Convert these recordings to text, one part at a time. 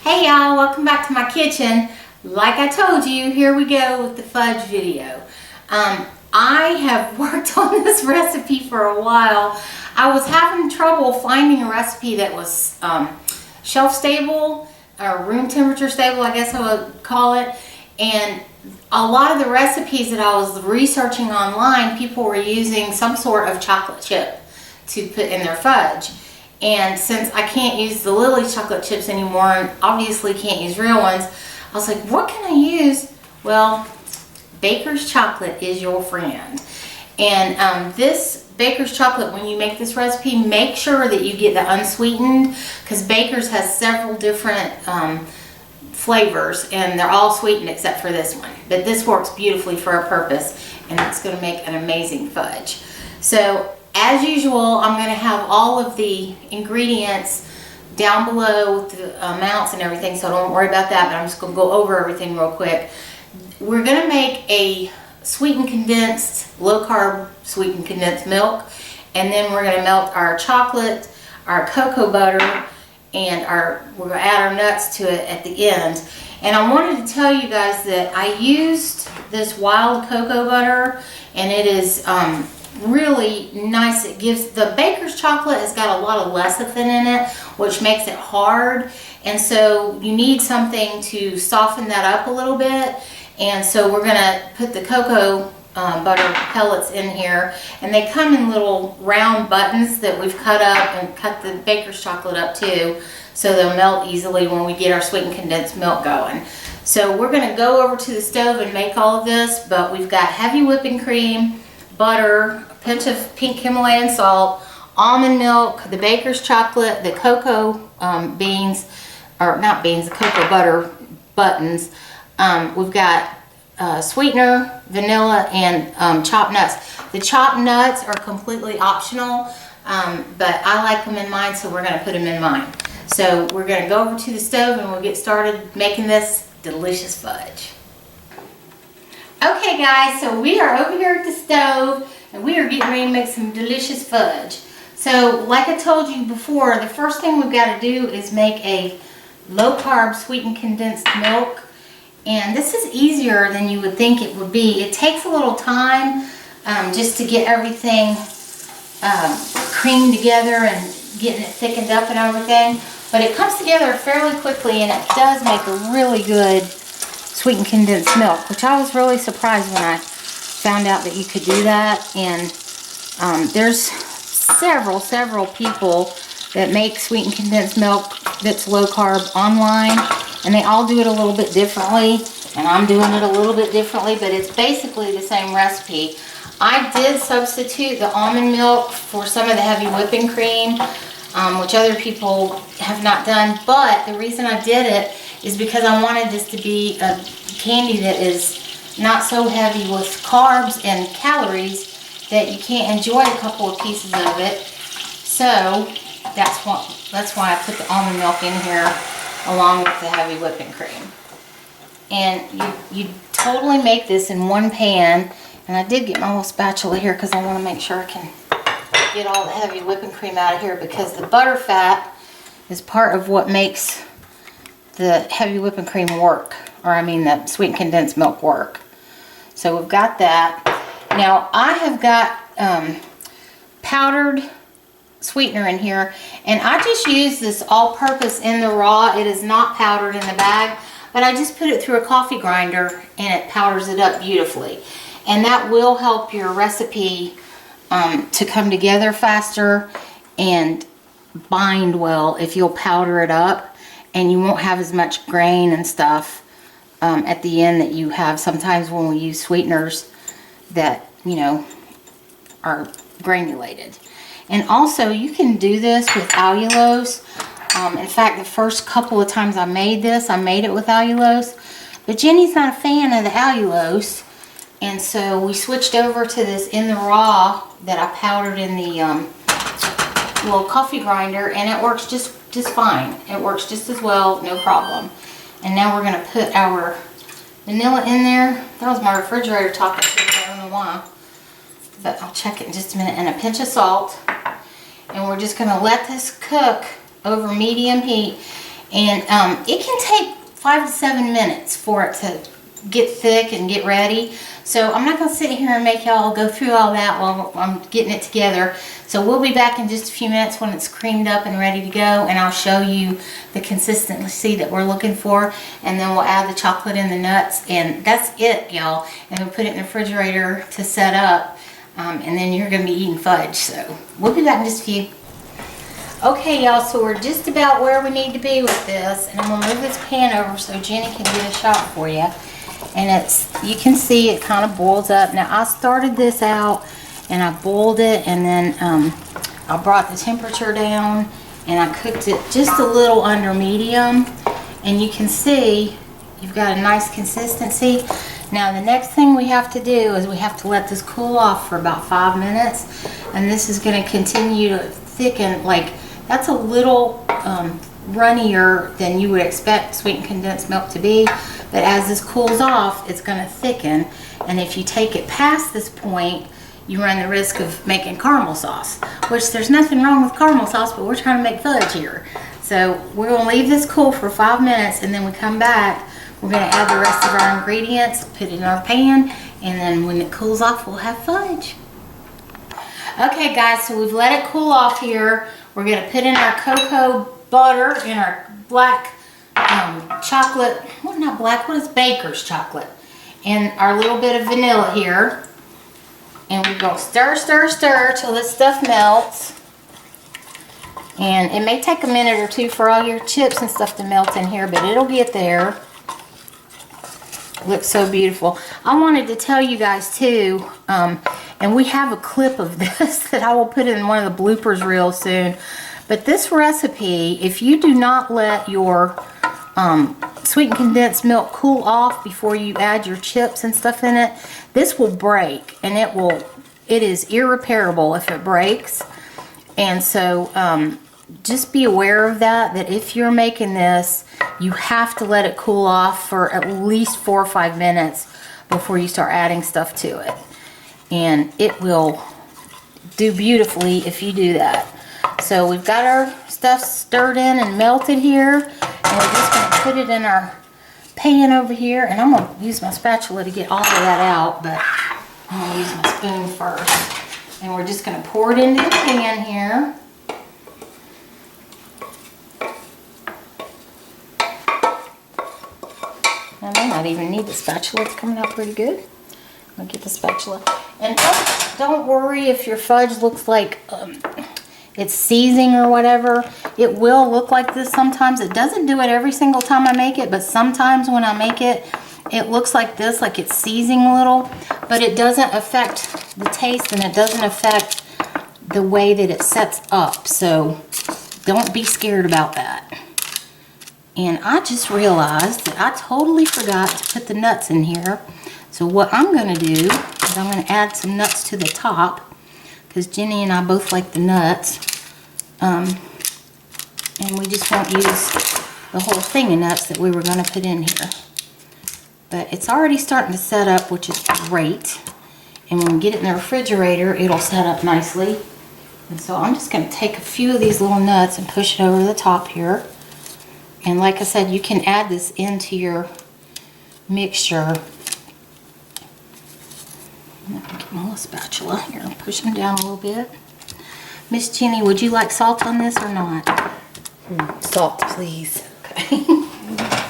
Hey y'all, welcome back to my kitchen. Like I told you, here we go with the fudge video. I have worked on this recipe for a while. I was having trouble finding a recipe that was shelf stable or room temperature stable, I guess I would call it. And a lot of the recipes that I was researching online, people were using some sort of chocolate chip to put in their fudge. And since I can't use the Lily's chocolate chips anymore and obviously can't use real ones, I was like, what can I use? Well, Baker's chocolate is your friend. And this Baker's chocolate, when you make this recipe, make sure that you get the unsweetened, because Baker's has several different flavors and they're all sweetened except for this one. But this works beautifully for our purpose and it's going to make an amazing fudge. So as usual, I'm going to have all of the ingredients down below with the amounts and everything, so don't worry about that, but I'm just going to go over everything real quick. We're going to make a sweetened condensed, low carb sweetened condensed milk, and then we're going to melt our chocolate, our cocoa butter, and we're going to add our nuts to it at the end. And I wanted to tell you guys that I used this wild cocoa butter, and it is really nice. It gives, the Baker's chocolate has got a lot of lecithin in it, which makes it hard, and so you need something to soften that up a little bit. And so we're gonna put the cocoa butter pellets in here, and they come in little round buttons that we've cut up and cut the Baker's chocolate up too, so they'll melt easily when we get our sweetened condensed milk going. So we're gonna go over to the stove and make all of this, but we've got heavy whipping cream, butter, a pinch of pink Himalayan salt, almond milk, the Baker's chocolate, the cocoa beans, or not beans, the cocoa butter buttons. We've got sweetener, vanilla, and chopped nuts. The chopped nuts are completely optional, but I like them in mine, so we're going to put them in mine. So we're going to go over to the stove and we'll get started making this delicious fudge. Okay guys, so we are over here at the stove and we are getting ready to make some delicious fudge. So like I told you before, the first thing we've got to do is make a low carb sweetened condensed milk. And this is easier than you would think it would be. It takes a little time just to get everything creamed together and getting it thickened up and everything. But it comes together fairly quickly and it does make a really good sweetened condensed milk, which I was really surprised when I found out that you could do that. And there's several people that make sweetened condensed milk that's low carb online, and they all do it a little bit differently, and I'm doing it a little bit differently, but it's basically the same recipe. I did substitute the almond milk for some of the heavy whipping cream, which other people have not done, but the reason I did it is because I wanted this to be a candy that is not so heavy with carbs and calories that you can't enjoy a couple of pieces of it. So that's why I put the almond milk in here along with the heavy whipping cream. And you totally make this in one pan. And I did get my little spatula here because I want to make sure I can get all the heavy whipping cream out of here, because the butter fat is part of what makes the heavy whipping cream work, or I mean the sweetened condensed milk work. So we've got that. Now I have got powdered sweetener in here, and I just use this all-purpose in the raw. It is not powdered in the bag, but I just put it through a coffee grinder and it powders it up beautifully. And that will help your recipe to come together faster and bind well if you'll powder it up, and you won't have as much grain and stuff at the end that you have sometimes when we use sweeteners that, you know, are granulated. And also you can do this with allulose. In fact, the first couple of times I made this, I made it with allulose, but Jenny's not a fan of the allulose, and so we switched over to this in the raw that I powdered in the little coffee grinder, and it works just fine. It works just as well, no problem. And now we're going to put our vanilla in there. That was my refrigerator talking to me, I don't know why, but I'll check it in just a minute. And a pinch of salt. And we're just going to let this cook over medium heat. And it can take 5 to 7 minutes for it to get thick and get ready. So I'm not going to sit here and make y'all go through all that while I'm getting it together. So we'll be back in just a few minutes when it's creamed up and ready to go, and I'll show you the consistency that we're looking for, and then we'll add the chocolate and the nuts, and that's it, y'all. And we'll put it in the refrigerator to set up, and then you're going to be eating fudge. So we'll be back in just a few. Okay, y'all, so we're just about where we need to be with this, and I'm going to move this pan over so Jenny can get a shot for you. And you can see it kind of boils up. Now, I started this out and I boiled it, and then I brought the temperature down and I cooked it just a little under medium. And you can see you've got a nice consistency. Now, the next thing we have to do is we have to let this cool off for about 5 minutes. And this is going to continue to thicken. Like, that's a little runnier than you would expect sweetened condensed milk to be. But as this cools off, it's going to thicken. And if you take it past this point, you run the risk of making caramel sauce, which there's nothing wrong with caramel sauce, but we're trying to make fudge here. So we're going to leave this cool for 5 minutes, and then we come back. We're going to add the rest of our ingredients, put it in our pan, and then when it cools off, we'll have fudge. Okay, guys, so we've let it cool off here. We're going to put in our cocoa butter and our black chocolate, well, not black, what is baker's chocolate, and our little bit of vanilla here. And we're going to stir, stir, stir till this stuff melts. And it may take a minute or two for all your chips and stuff to melt in here, but it'll get there. Looks so beautiful. I wanted to tell you guys too, and we have a clip of this that I will put in one of the bloopers real soon. But this recipe, if you do not let your sweetened condensed milk cool off before you add your chips and stuff in it, this will break, and it is irreparable if it breaks. And so just be aware of that if you're making this, you have to let it cool off for at least 4 or 5 minutes before you start adding stuff to it. And it will do beautifully if you do that. So we've got our stuff stirred in and melted here, and we're just going to put it in our pan over here. And I'm going to use my spatula to get all of that out, but I'm going to use my spoon first. And we're just going to pour it into the pan here. I may not even need the spatula. It's coming out pretty good. I'll get the spatula. And don't worry if your fudge looks like it's seizing or whatever. It will look like this sometimes. It doesn't do it every single time I make it, but sometimes when I make it, it looks like this, like it's seizing a little. But it doesn't affect the taste, and it doesn't affect the way that it sets up. So don't be scared about that. And I just realized that I totally forgot to put the nuts in here. So what I'm going to do is I'm going to add some nuts to the top, because Jenny and I both like the nuts. And we just won't use the whole thing of nuts that we were going to put in here. But it's already starting to set up, which is great. And when we get it in the refrigerator, it'll set up nicely. And so I'm just going to take a few of these little nuts and push it over the top here. And like I said, you can add this into your mixture. I'm going to get my little spatula here and push them down a little bit. Miss Jenny, would you like salt on this or not? Salt, please. Okay.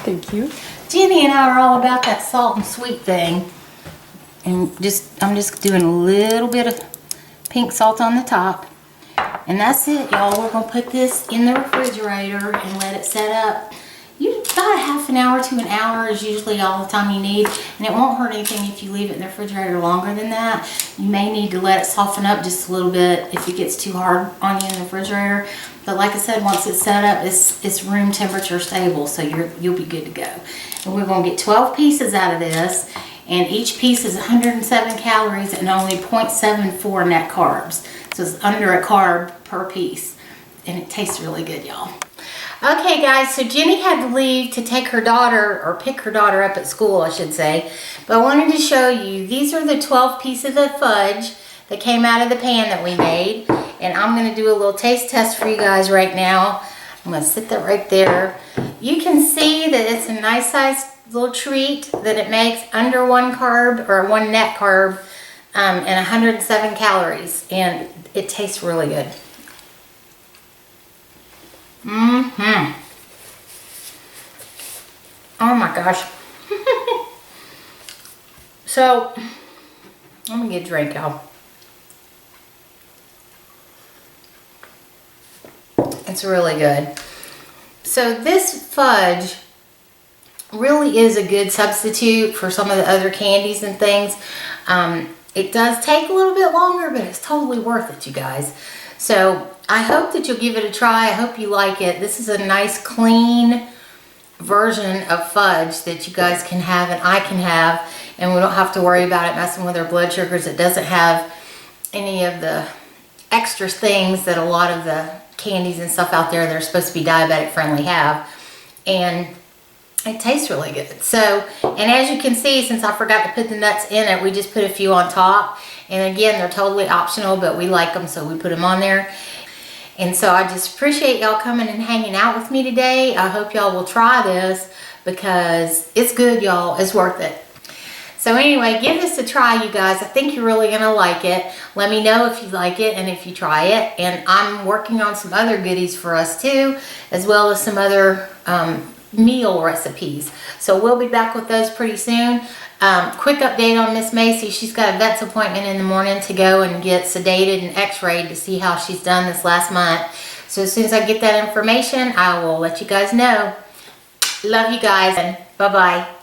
Thank you. Jenny and I are all about that salt and sweet thing. And I'm just doing a little bit of pink salt on the top. And that's it, y'all. We're going to put this in the refrigerator and let it set up. About a half an hour to an hour is usually all the time you need. And it won't hurt anything if you leave it in the refrigerator longer than that. You may need to let it soften up just a little bit if it gets too hard on you in the refrigerator. But like I said, once it's set up, it's room temperature stable, so you'll be good to go. And we're going to get 12 pieces out of this. And each piece is 107 calories and only 0.74 net carbs. So it's under a carb per piece. And it tastes really good, y'all. Okay, guys, so Jenny had to leave to take her daughter, or pick her daughter up at school, I should say. But I wanted to show you, these are the 12 pieces of fudge that came out of the pan that we made. And I'm going to do a little taste test for you guys right now. I'm going to sit that right there. you can see that it's a nice sized little treat that it makes, under 1 carb or 1 net carb, and 107 calories, and it tastes really good. Oh my gosh. So, let me get a drink, y'all. It's really good. So this fudge really is a good substitute for some of the other candies and things. It does take a little bit longer, but it's totally worth it, you guys. So I hope that you'll give it a try. I hope you like it. This is a nice, clean version of fudge that you guys can have and I can have, and we don't have to worry about it messing with our blood sugars. It doesn't have any of the extra things that a lot of the candies and stuff out there that are supposed to be diabetic friendly have, and it tastes really good. So, and as you can see, since I forgot to put the nuts in it, we just put a few on top, and again, they're totally optional, but we like them, so we put them on there. And so I just appreciate y'all coming and hanging out with me today. I hope y'all will try this because it's good, y'all. It's worth it. So anyway, give this a try, you guys. I think you're really gonna like it. Let me know if you like it and if you try it. And I'm working on some other goodies for us too, as well as some other meal recipes. So we'll be back with those pretty soon. Quick update on Miss Macy. She's got a vet's appointment in the morning to go and get sedated and x-rayed to see how she's done this last month. So as soon as I get that information, I will let you guys know. Love you guys, and bye-bye.